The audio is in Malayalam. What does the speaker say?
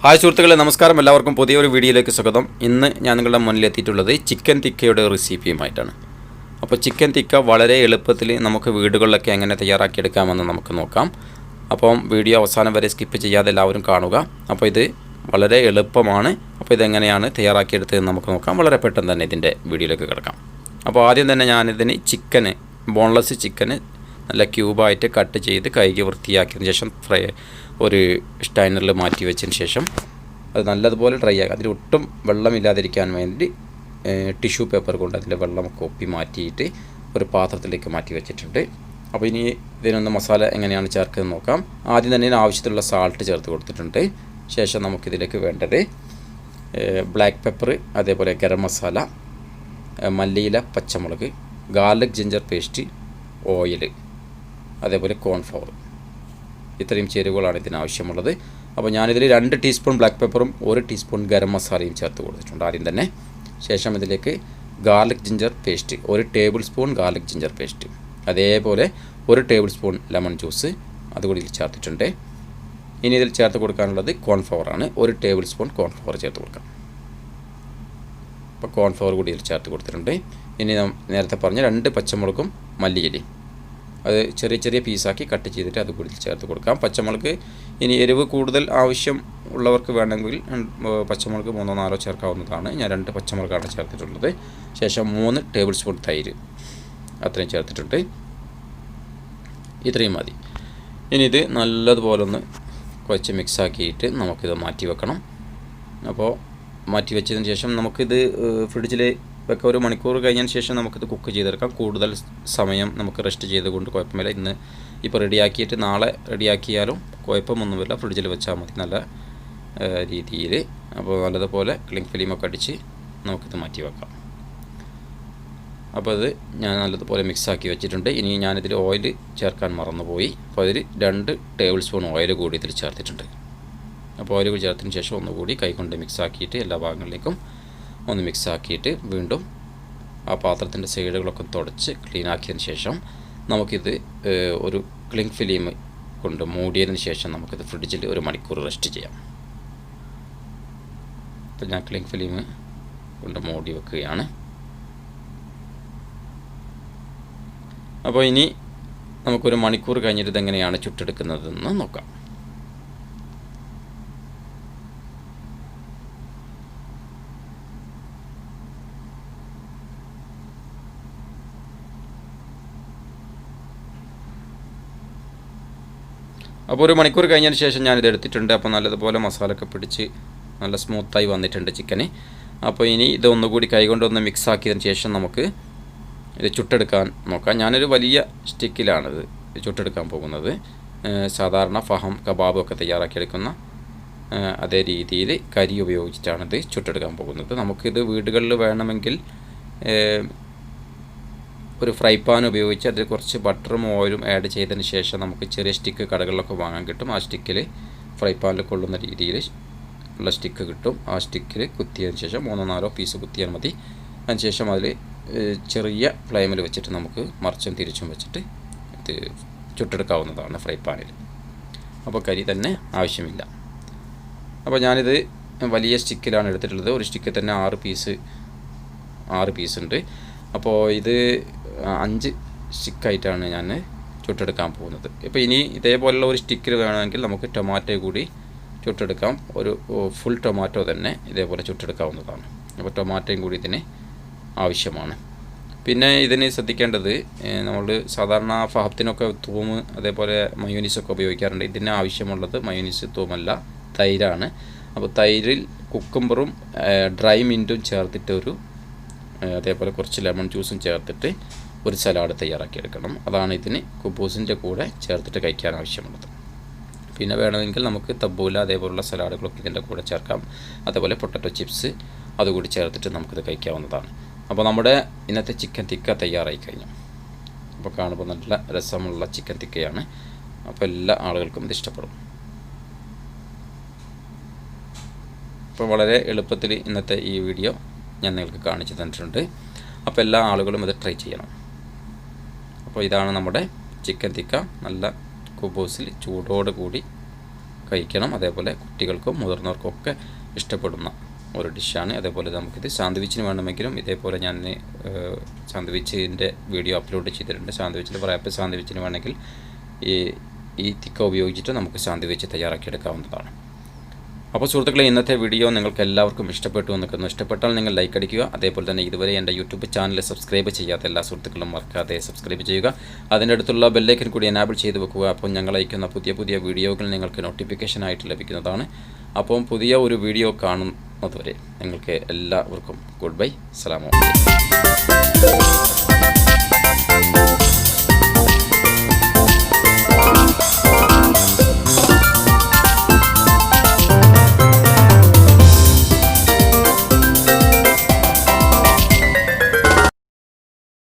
ഹായ് സുഹൃത്തുക്കളെ, നമസ്കാരം. എല്ലാവർക്കും പുതിയൊരു വീഡിയോയിലേക്ക് സ്വാഗതം. ഇന്ന് ഞാൻ നിങ്ങളുടെ മുന്നിലെത്തിയിട്ടുള്ളത് ചിക്കൻ തിക്കയുടെ റെസിപ്പിയുമായിട്ടാണ്. അപ്പോൾ ചിക്കൻ തിക്ക വളരെ എളുപ്പത്തിൽ നമുക്ക് വീടുകളിലൊക്കെ എങ്ങനെ തയ്യാറാക്കിയെടുക്കാമെന്ന് നമുക്ക് നോക്കാം. അപ്പം വീഡിയോ അവസാനം വരെ സ്കിപ്പ് ചെയ്യാതെ എല്ലാവരും കാണുക. അപ്പോൾ ഇത് വളരെ എളുപ്പമാണ്. അപ്പോൾ ഇതെങ്ങനെയാണ് തയ്യാറാക്കിയെടുത്തതെന്ന് നമുക്ക് നോക്കാം. വളരെ പെട്ടെന്ന് തന്നെ ഇതിൻ്റെ വീഡിയോയിലേക്ക് കിടക്കാം. അപ്പോൾ ആദ്യം തന്നെ ഞാനിതിന് ബോൺലെസ് ചിക്കന് നല്ല ക്യൂബായിട്ട് കട്ട് ചെയ്ത് കഴുകി വൃത്തിയാക്കിയതിന് ശേഷം ഒരു സ്റ്റൈനറിൽ മാറ്റി വെച്ചതിന് ശേഷം അത് നല്ലതുപോലെ ഡ്രൈ ആക്കുക. അതിൽ ഒട്ടും വെള്ളമില്ലാതിരിക്കാൻ വേണ്ടി ടിഷ്യൂ പേപ്പർ കൊണ്ട് അതിൻ്റെ വെള്ളം കൊപ്പി മാറ്റിയിട്ട് ഒരു പാത്രത്തിലേക്ക് മാറ്റി വെച്ചിട്ടുണ്ട്. അപ്പോൾ ഇനി ഇതിനൊന്ന് മസാല എങ്ങനെയാണ് ചേർക്കുന്നത് നോക്കാം. ആദ്യം തന്നെ ആവശ്യത്തിലുള്ള സാൾട്ട് ചേർത്ത് കൊടുത്തിട്ടുണ്ട്. ശേഷം നമുക്കിതിലേക്ക് വേണ്ടത് ബ്ലാക്ക് പെപ്പർ, അതേപോലെ ഗരം മസാല, മല്ലിയില, പച്ചമുളക്, ഗാർലിക് ജിഞ്ചർ പേസ്റ്റ്, ഓയിൽ, അതേപോലെ കോൺഫ്ലവർ. ഇത്രയും ചേരുവകളാണ് ഇതിനാവശ്യമുള്ളത്. അപ്പോൾ ഞാനിതിൽ 2 ടീസ്പൂൺ ബ്ലാക്ക് പെപ്പറും 1 ടീസ്പൂൺ ഗരം മസാലയും ചേർത്ത് കൊടുത്തിട്ടുണ്ട് ആദ്യം തന്നെ. ശേഷം ഇതിലേക്ക് garlic ginger paste 1 table spoon garlic ginger paste, അതേപോലെ 1 ടേബിൾ സ്പൂൺ ലെമൺ ജ്യൂസ് അതുകൂടി ഇതിൽ ചേർത്തിട്ടുണ്ട്. ഇനി ഇതിൽ ചേർത്ത് കൊടുക്കാനുള്ളത് കോൺഫ്ലവറാണ്. 1 ടേബിൾ സ്പൂൺ കോൺഫ്ലവർ ചേർത്ത് കൊടുക്കാം. അപ്പോൾ കോൺഫ്ലവർ കൂടി ഇതിൽ ചേർത്ത് കൊടുത്തിട്ടുണ്ട്. ഇനി നേരത്തെ പറഞ്ഞ 2 പച്ചമുളകും മല്ലിയിലയും അത് ചെറിയ ചെറിയ പീസാക്കി കട്ട് ചെയ്തിട്ട് അത് കൂടി ചേർത്ത് കൊടുക്കാം. പച്ചമുളക് ഇനി എരിവ് കൂടുതൽ ആവശ്യം ഉള്ളവർക്ക് വേണമെങ്കിൽ പച്ചമുളക് 3-4 ചേർക്കാവുന്നതാണ്. ഞാൻ 2 പച്ചമുളകാണ് ചേർത്തിട്ടുള്ളത്. ശേഷം 3 ടേബിൾ സ്പൂൺ തൈര് അത്രയും ചേർത്തിട്ടുണ്ട്. ഇത്രയും മതി. ഇനി ഇത് നല്ലതുപോലെ ഒന്ന് കുഴച്ച് മിക്സാക്കിയിട്ട് നമുക്കിത് മാറ്റി വെക്കണം. അപ്പോൾ മാറ്റി വെച്ചതിന് ശേഷം നമുക്കിത് ഫ്രിഡ്ജിൽ വെക്കാം. 1 മണിക്കൂർ കഴിഞ്ഞതിന് ശേഷം നമുക്കിത് കുക്ക് ചെയ്തെടുക്കാം. കൂടുതൽ സമയം നമുക്ക് റെസ്റ്റ് ചെയ്തുകൊണ്ട് കുഴപ്പമില്ല. ഇന്ന് ഇപ്പോൾ റെഡിയാക്കിയിട്ട് നാളെ റെഡിയാക്കിയാലും കുഴപ്പമൊന്നുമില്ല. ഫ്രിഡ്ജിൽ വെച്ചാൽ മതി നല്ല രീതിയിൽ. അപ്പോൾ നല്ലതുപോലെ ക്ലിങ് ഫിലിമൊക്കെ അടിച്ച് നമുക്കിത് മാറ്റി വെക്കാം. അപ്പോൾ അത് ഞാൻ നല്ലതുപോലെ മിക്സാക്കി വെച്ചിട്ടുണ്ട്. ഇനി ഞാനിതിൽ ഓയിൽ ചേർക്കാൻ മറന്നുപോയി. അപ്പോൾ അതിൽ 2 ടേബിൾ സ്പൂൺ ഓയിൽ കൂടി ഇതിൽ ചേർത്തിട്ടുണ്ട്. അപ്പോൾ ഓയിൽ കൂടി ചേർത്തതിന് ശേഷം ഒന്നുകൂടി കൈകൊണ്ട് മിക്സാക്കിയിട്ട് എല്ലാ ഭാഗങ്ങളിലേക്കും ഒന്ന് മിക്സാക്കിയിട്ട് വീണ്ടും ആ പാത്രത്തിൻ്റെ സൈഡുകളൊക്കെ തുടച്ച് ക്ലീനാക്കിയതിന് ശേഷം നമുക്കിത് ഒരു ക്ലിങ് ഫിലിം കൊണ്ട് മൂടിയതിന് ശേഷം നമുക്കിത് ഫ്രിഡ്ജിൽ 1 മണിക്കൂർ റെസ്റ്റ് ചെയ്യാം. അപ്പോൾ ഞാൻ ക്ലിങ് ഫിലിം കൊണ്ട് മൂടി വെക്കുകയാണ്. അപ്പോൾ ഇനി നമുക്കൊരു മണിക്കൂർ കഴിഞ്ഞിട്ട് ഇതെങ്ങനെയാണ് ചുട്ടെടുക്കുന്നതെന്ന് നോക്കാം. അപ്പോൾ 1 മണിക്കൂർ കഴിഞ്ഞതിന് ശേഷം ഞാനിത് എടുത്തിട്ടുണ്ട്. അപ്പോൾ നല്ലതുപോലെ മസാലയൊക്കെ പിടിച്ച് നല്ല സ്മൂത്തായി വന്നിട്ടുണ്ട് ചിക്കന്. അപ്പോൾ ഇനി ഇതൊന്നുകൂടി കൈകൊണ്ടൊന്ന് മിക്സ് ആക്കിയതിന് ശേഷം നമുക്ക് ഇത് ചുട്ടെടുക്കാൻ നോക്കാം. ഞാനൊരു വലിയ സ്റ്റിക്കിലാണിത് ചുട്ടെടുക്കാൻ പോകുന്നത്. സാധാരണ ഫഹം കബാബ് ഒക്കെ തയ്യാറാക്കിയെടുക്കുന്ന അതേ രീതിയിൽ കരി ഉപയോഗിച്ചിട്ടാണിത് ചുട്ടെടുക്കാൻ പോകുന്നത്. നമുക്കിത് വീടുകളിൽ വേണമെങ്കിൽ ഒരു ഫ്രൈ പാൻ ഉപയോഗിച്ച് അതിൽ കുറച്ച് ബട്ടറും ഓയിലും ആഡ് ചെയ്തതിന് ശേഷം നമുക്ക് ചെറിയ സ്റ്റിക്ക് കടകളിലൊക്കെ വാങ്ങാൻ കിട്ടും. ആ സ്റ്റിക്കിൽ ഫ്രൈ പാനിൽ കൊള്ളുന്ന രീതിയിൽ ഉള്ള സ്റ്റിക്ക് കിട്ടും. ആ സ്റ്റിക്കിൽ കുത്തിയതിന് ശേഷം 3-4 പീസ് കുത്തിയാൽ മതി. അതിനുശേഷം അതിൽ ചെറിയ ഫ്ലെയിമിൽ വെച്ചിട്ട് നമുക്ക് മറിച്ചും തിരിച്ചും വെച്ചിട്ട് ഇത് ചുട്ടെടുക്കാവുന്നതാണ് ഫ്രൈ പാനിൽ. അപ്പോൾ കരി തന്നെ ആവശ്യമില്ല. അപ്പോൾ ഞാനിത് വലിയ സ്റ്റിക്കിലാണ് എടുത്തിട്ടുള്ളത്. ഒരു സ്റ്റിക്കിൽ തന്നെ 6 പീസ് ഉണ്ട്. അപ്പോൾ ഇത് 5 സ്റ്റിക്കായിട്ടാണ് ഞാൻ ചുട്ടെടുക്കാൻ പോകുന്നത്. ഇപ്പോൾ ഇനി ഇതേപോലുള്ള ഒരു സ്റ്റിക്കിൽ വേണമെങ്കിൽ നമുക്ക് ടൊമാറ്റോ കൂടി ചുട്ടെടുക്കാം. ഒരു ഫുൾ ടൊമാറ്റോ തന്നെ ഇതേപോലെ ചുട്ടെടുക്കാവുന്നതാണ്. അപ്പോൾ ടൊമാറ്റോയും കൂടി ഇതിന് ആവശ്യമാണ്. പിന്നെ ഇതിന് ശ്രദ്ധിക്കേണ്ടത്, നമ്മൾ സാധാരണ ഫഹത്തിനൊക്കെ തൂം അതേപോലെ മയോനീസൊക്കെ ഉപയോഗിക്കാറുണ്ട്. ഇതിന് ആവശ്യമുള്ളത് മയോനീസ്, തൂമല്ല, തൈരാണ്. അപ്പോൾ തൈരിൽ കുക്കുംബറും ഡ്രൈ മിൻറ്റും ചേർത്തിട്ട് അതേപോലെ കുറച്ച് ലെമൺ ജ്യൂസും ചേർത്തിട്ട് ഒരു സലാഡ് തയ്യാറാക്കിയെടുക്കണം. അതാണ് ഇതിന് കുബൂസിൻ്റെ കൂടെ ചേർത്തിട്ട് കഴിക്കാൻ ആവശ്യമുള്ളത്. പിന്നെ വേണമെങ്കിൽ നമുക്ക് തബൂല അതേപോലുള്ള സലാഡുകളൊക്കെ ഇതിൻ്റെ കൂടെ ചേർക്കാം. അതേപോലെ പൊട്ടറ്റോ ചിപ്സ് അതുകൂടി ചേർത്തിട്ട് നമുക്കിത് കഴിക്കാവുന്നതാണ്. അപ്പോൾ നമ്മുടെ ഇന്നത്തെ ചിക്കൻ തിക്ക തയ്യാറായി കഴിഞ്ഞു. അപ്പോൾ കാണുമ്പോൾ നല്ല രസമുള്ള ചിക്കൻ തിക്കയാണ്. അപ്പോൾ എല്ലാ ആളുകൾക്കും ഇത് ഇഷ്ടപ്പെടും. അപ്പോൾ വളരെ എളുപ്പത്തിൽ ഇന്നത്തെ ഈ വീഡിയോ ഞാൻ നിങ്ങൾക്ക് കാണിച്ചു തന്നിട്ടുണ്ട്. അപ്പോൾ എല്ലാ ആളുകളും ഇത് ട്രൈ ചെയ്യണം. അപ്പോൾ ഇതാണ് നമ്മുടെ ചിക്കൻ തിക്ക. നല്ല കുബൂസിൽ ചൂടോട് കൂടി കഴിക്കണം. അതേപോലെ കുട്ടികൾക്കും മുതിർന്നവർക്കും ഒക്കെ ഇഷ്ടപ്പെടുന്ന ഒരു ഡിഷാണ്. അതേപോലെ നമുക്കിത് സാൻഡ്വിച്ചിന് വേണമെങ്കിലും ഇതേപോലെ ഞാൻ സാൻഡ്വിച്ചിൻ്റെ വീഡിയോ അപ്ലോഡ് ചെയ്തിട്ടുണ്ട്. സാൻഡ്വിച്ചിൽ പറയാത്ത സാൻഡ്വിച്ചിന് വേണമെങ്കിൽ ഈ തിക്ക ഉപയോഗിച്ചിട്ട് നമുക്ക് സാൻഡ്വിച്ച് തയ്യാറാക്കിയെടുക്കാവുന്നതാണ്. അപ്പോൾ സുഹൃത്തുക്കളെ, ഇന്നത്തെ വീഡിയോ നിങ്ങൾക്ക് എല്ലാവർക്കും ഇഷ്ടപ്പെട്ടു എന്ന് നിൽക്കുന്നു. ഇഷ്ടപ്പെട്ടാൽ നിങ്ങൾ ലൈക്ക് അടിക്കുക. അതേപോലെ തന്നെ ഇതുവരെ എൻ്റെ യൂട്യൂബ് ചാനൽ സബ്സ്ക്രൈബ് ചെയ്യാത്ത എല്ലാ സുഹൃത്തുക്കളും മറക്കാതെ സബ്സ്ക്രൈബ് ചെയ്യുക. അതിൻ്റെ അടുത്തുള്ള ബെല്ലൈക്കൻ കൂടി എനാബിൾ ചെയ്ത് വെക്കുക. അപ്പോൾ ഞങ്ങൾ അയക്കുന്ന പുതിയ പുതിയ വീഡിയോകൾ നിങ്ങൾക്ക് നോട്ടിഫിക്കേഷനായിട്ട് ലഭിക്കുന്നതാണ്. അപ്പം പുതിയ ഒരു വീഡിയോ കാണുന്നതുവരെ നിങ്ങൾക്ക് എല്ലാവർക്കും ഗുഡ് ബൈ. അസ്സലാമു അലൈക്കും.